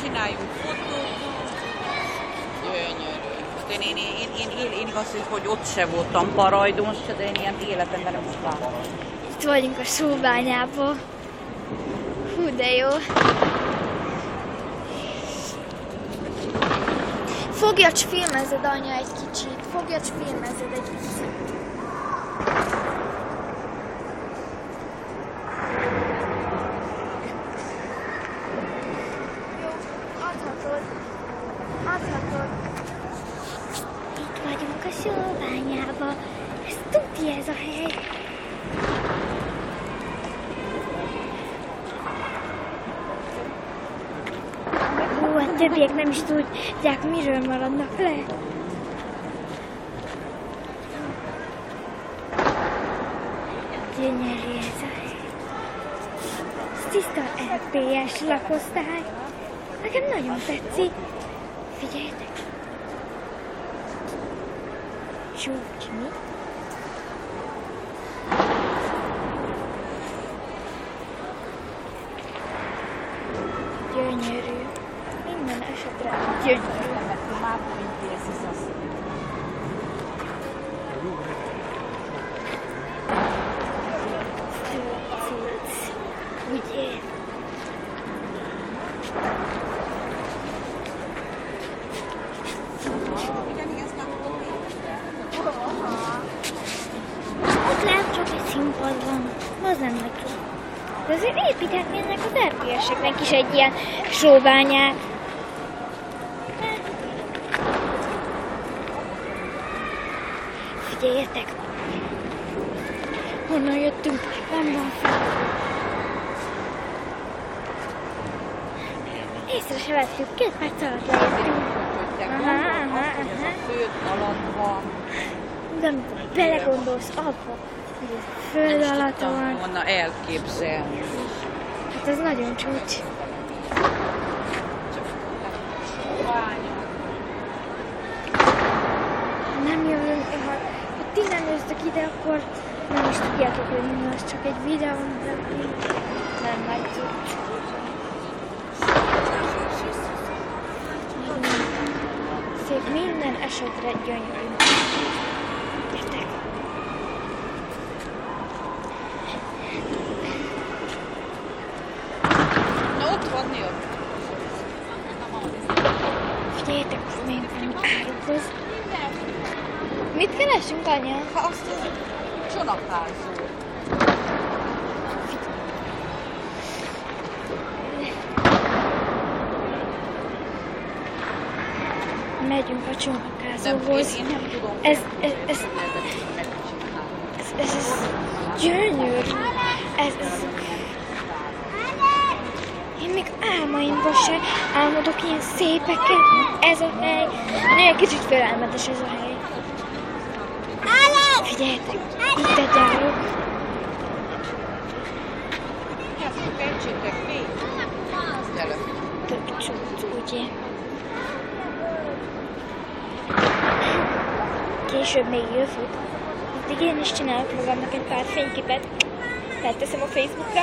csináljunk fotót. Gyönyörű. Én igaz, hogy ott se voltam Parajdon se, de én ilyen életemben nem is láttam. Itt vagyunk a sóbányában. Hú, de jó. Fogja, c filmezed, anya, egy kicsit. Fogja, c filmezed egy kicsit. Jó, adhatod. Adhatod. Itt vagyunk a sóbányában. Ez tuti ez a hely. A többiek nem is tudják, miről maradnak le. Gyönyörű ez a hely. Ez tiszta LPS lakosztály. Nekem nagyon tetszik. Figyeljetek. Csúcsmi. Gyönyörű. Minden esetre gyönyörű. Ugye? Ott lehet csak egy színpad van. Az nem neki. De azért építhetnének az RPS-eknek is egy ilyen sóbányát. Figyeljetek! Honnan jöttünk? Nem van fel. Észre se vettük, 2 perc alatt lejöttünk. Ez a föld alatt van. De amikor belegondolsz abba, hogy ez a föld alatt van. Volna elképzelni. Hát ez nagyon csúcs. Nem jövünk, ha ti nem jöttök ide, akkor nem is tudjátok, hogy mi az, csak egy videó, nem látjuk. Szép, minden esetre gyönyörű. Értek? Na ott van, mi ott? Figyeljetek, hogy még van árukhoz. Mit keresünk, anya? Ha azt a csonakázó. Megyünk a csónakázóhoz. Én nem tudom. Ez gyönyörű. Én még álmaimban sem álmodok ilyen szépeket. Ez a hely. Nagyon kicsit félelmetes ez a hely. Figyeljetek, itt egy árok. Töltsétek még. Gyere. Tök csúcs, ugye? Később még jövök. Addig én is csinálok magamnak egy pár fényképet. Felteszem a Facebookra.